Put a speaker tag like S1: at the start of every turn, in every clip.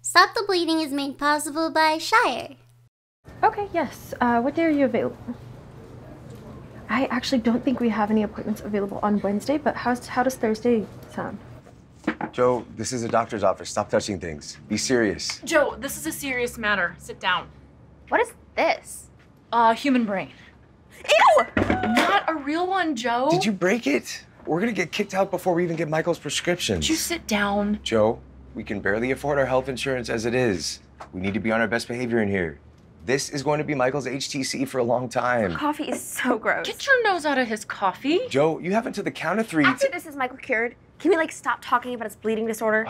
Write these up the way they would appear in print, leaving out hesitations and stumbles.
S1: Stop the Bleeding is made possible by Shire.
S2: Okay, yes. What day are you available? I actually don't think we have any appointments available on Wednesday, but how does Thursday sound?
S3: Joe, this is a doctor's office. Stop touching things. Be serious.
S4: Joe, this is a serious matter. Sit down.
S5: What is this?
S4: Human brain.
S5: Ew!
S4: Not a real one, Joe.
S3: Did you break it? We're gonna get kicked out before we even get Michael's prescriptions.
S4: Did you sit down?
S3: Joe, we can barely afford our health insurance as it is. We need to be on our best behavior in here. This is going to be Michael's HTC for a long time.
S5: Coffee is so gross.
S4: Get your nose out of his coffee.
S3: Joe, you have until the count of 3
S5: After this is Michael cured, can we stop talking about his bleeding disorder?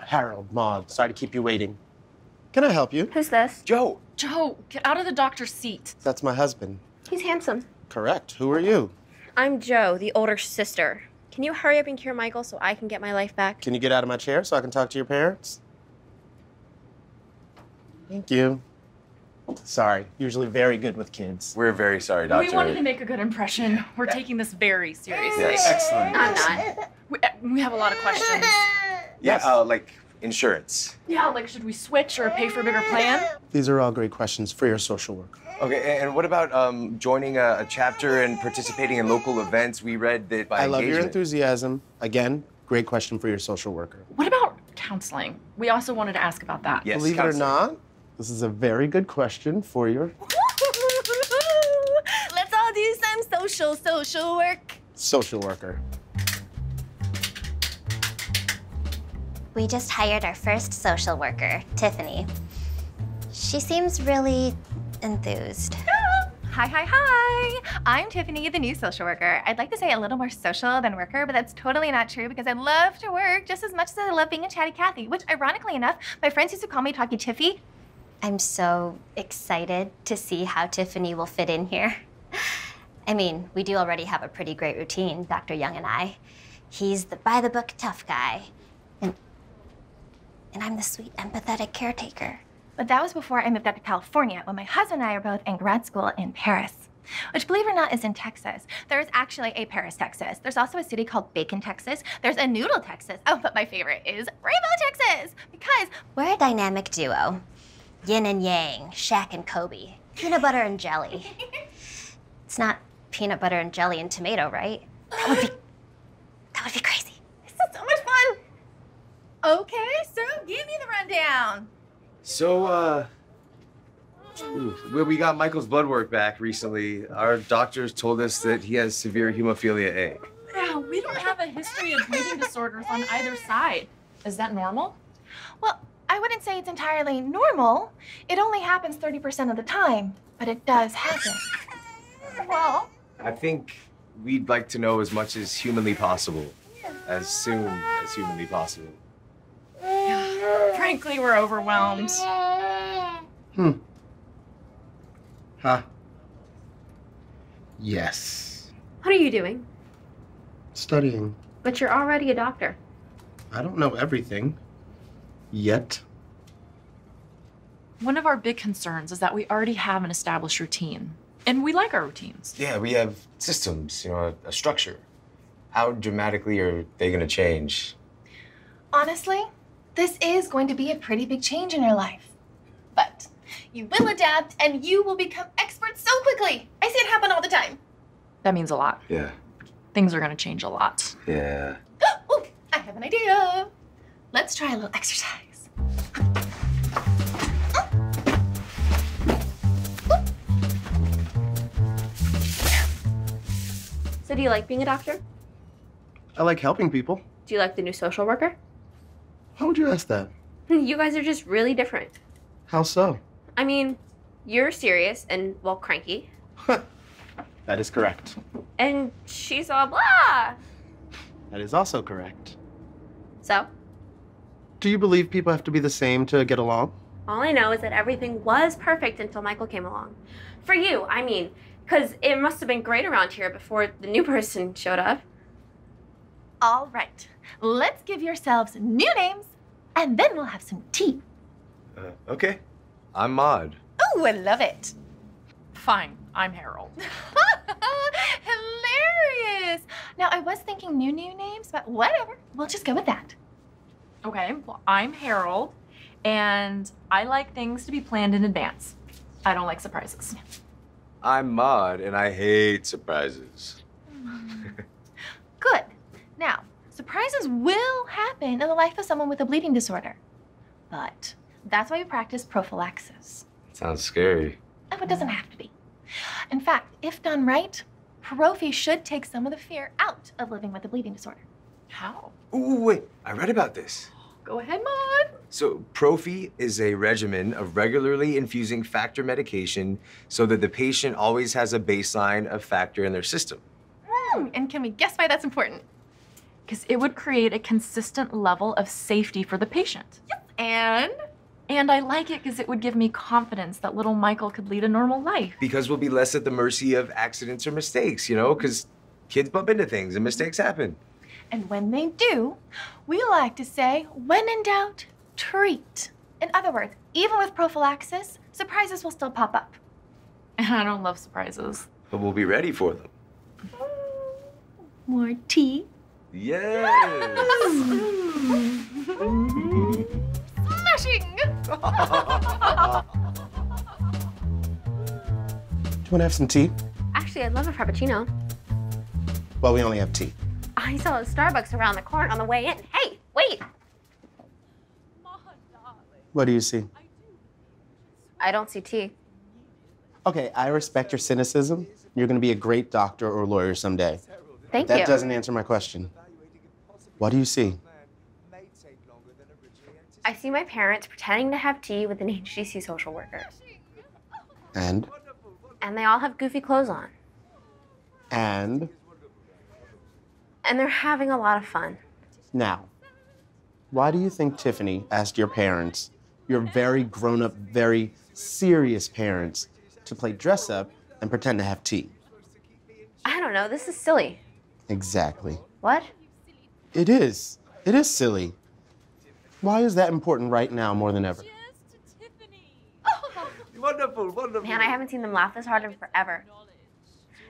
S6: Harold, Maude, sorry to keep you waiting. Can I help you?
S5: Who's this?
S3: Joe!
S4: Joe, get out of the doctor's seat.
S6: That's my husband.
S5: He's handsome.
S6: Correct. Who are you?
S5: I'm Jo, the older sister. Can you hurry up and cure Michael so I can get my life back?
S6: Can you get out of my chair so I can talk to your parents? Thank you. Sorry, usually very good with kids.
S3: We're very sorry, Doctor.
S4: We wanted to make a good impression. We're taking this very seriously.
S3: Yes.
S6: Excellent.
S5: I'm not.
S4: We have a lot of questions.
S3: Yeah, like insurance.
S4: Yeah, should we switch or pay for a bigger plan?
S6: These are all great questions for your social worker.
S3: Okay, and what about joining a chapter and participating in local events? We read that by
S6: I love your
S3: engagement.
S6: enthusiasm. Again, great question for your social worker.
S4: What about counseling? We also wanted to ask about that.
S3: Yes,
S6: Believe it or
S3: counseling.
S6: not, this is a very good question for your
S5: Let's all do some social work.
S6: social worker.
S1: We just hired our first social worker, Tiffany. She seems really enthused.
S7: Hi. I'm Tiffany, the new social worker. I'd like to say a little more social than worker, but that's totally not true because I love to work just as much as I love being a chatty Cathy, which ironically enough, my friends used to call me Talkie Tiffy.
S1: I'm so excited to see how Tiffany will fit in here. I mean, we do already have a pretty great routine, Dr. Young and I. He's the by-the-book tough guy, and I'm the sweet, empathetic caretaker.
S7: But that was before I moved out to California when my husband and I are both in grad school in Paris, which, believe it or not, is in Texas. There's actually a Paris, Texas. There's also a city called Bacon, Texas. There's a Noodle, Texas. Oh, but my favorite is Rainbow, Texas, because
S1: We're a dynamic duo. Yin and yang, Shaq and Kobe. Peanut butter and jelly. It's not peanut butter and jelly and tomato, right? That would be crazy.
S7: this is so much fun. Okay, so give me the rundown.
S3: So, we got Michael's blood work back recently. Our doctors told us that he has severe hemophilia A.
S4: Yeah, we don't have a history of bleeding disorders on either side. Is that normal?
S7: Well, I wouldn't say it's entirely normal. It only happens 30% of the time, but it does happen. Well,
S3: I think we'd like to know as much as humanly possible, as soon as humanly possible.
S4: Frankly, we're overwhelmed.
S6: Huh? Yes.
S5: What are you doing?
S6: Studying.
S5: But you're already a doctor.
S6: I don't know everything. Yet.
S4: One of our big concerns is that we already have an established routine. And we like our routines.
S3: Yeah, we have systems, a structure. How dramatically are they gonna change?
S7: honestly, this is going to be a pretty big change in your life. But you will adapt and you will become experts so quickly. I see it happen all the time.
S4: That means a lot.
S3: Yeah.
S4: Things are gonna change a lot.
S3: Yeah.
S7: Oh, I have an idea. Let's try a little exercise.
S5: So do you like being a doctor?
S6: I like helping people.
S5: Do you like the new social worker?
S6: How would you ask that?
S5: You guys are just really different.
S6: How so?
S5: I mean, you're serious and, well, cranky.
S6: That is correct.
S5: And she's all blah.
S6: That is also correct.
S5: So,
S6: Do you believe people have to be the same to get along?
S5: all I know is that everything was perfect until Michael came along. For you, I mean, because it must have been great around here before the new person showed up.
S7: All right, let's give yourselves new names and then we'll have some tea.
S3: Okay. I'm Maud.
S7: Oh, I love it.
S4: Fine, I'm Harold.
S7: Hilarious. Now, I was thinking new names, but whatever. We'll just go with that.
S4: Okay, well, I'm Harold, And I like things to be planned in advance. I don't like surprises.
S3: I'm Maud, and I hate surprises.
S7: Good. Now, surprises will happen in the life of someone with a bleeding disorder. But that's why we practice prophylaxis.
S3: Sounds scary.
S7: Oh, it doesn't have to be. In fact, if done right, prophy should take some of the fear out of living with a bleeding disorder.
S4: How?
S3: Ooh, wait, I read about this.
S4: Go ahead, Maud.
S3: So, prophy is a regimen of regularly infusing factor medication so that the patient always has a baseline of factor in their system.
S7: And can we guess why that's important?
S4: Because it would create a consistent level of safety for the patient.
S7: Yep. And
S4: And I like it because it would give me confidence that little Michael could lead a normal life.
S3: Because we'll be less at the mercy of accidents or mistakes, you know, because kids bump into things and mistakes happen.
S7: And when they do, we like to say, when in doubt, treat. In other words, even with prophylaxis, surprises will still pop up.
S4: And I don't love surprises.
S3: But we'll be ready for them.
S7: More tea?
S3: Yes!
S7: Smashing!
S6: Do you want to have some tea?
S5: Actually, I'd love a frappuccino.
S6: Well, we only have tea.
S5: I saw a Starbucks around the corner on the way in. Hey, wait!
S6: What do you see?
S5: I don't see tea.
S6: Okay, I respect your cynicism. You're going to be a great doctor or lawyer someday.
S5: Thank
S6: That
S5: you.
S6: doesn't answer my question. What do you see?
S5: I see my parents pretending to have tea with an HTC social worker.
S6: And?
S5: And they all have goofy clothes on.
S6: And?
S5: And they're having a lot of fun.
S6: Now, why do you think Tiffany asked your parents, your very grown-up, very serious parents, to play dress-up and pretend to have tea?
S5: I don't know, this is silly.
S6: Exactly.
S5: What?
S6: It is. It is silly. Why is that important right now more than ever?
S3: Wonderful, wonderful.
S5: Man, I haven't seen them laugh this hard in forever.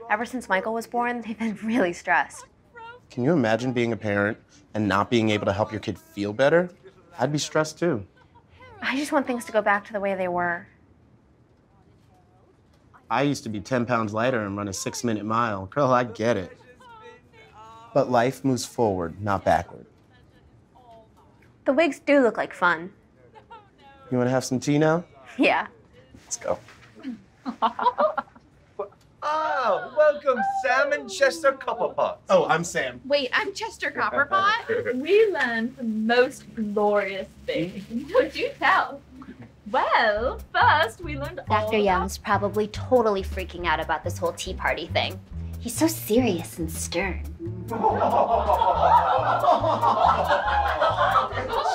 S5: Ever since Michael was born, they've been really stressed.
S6: Can you imagine being a parent and not being able to help your kid feel better? I'd be stressed too.
S5: I just want things to go back to the way they were.
S6: I used to be 10 pounds lighter and run a 6-minute mile. Girl, I get it. But life moves forward, not backward.
S5: The wigs do look like fun.
S6: You want to have some tea now?
S5: Yeah.
S6: Let's go.
S3: Oh, welcome, Sam and Chester Copperpot.
S6: Oh, I'm Sam.
S7: Wait, I'm Chester Copperpot?
S4: We learned the most glorious thing.
S7: Don't you tell.
S4: Well, first we learned
S1: Dr. Young's probably totally freaking out about this whole tea party thing. He's so serious and stern.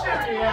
S3: Cheerio,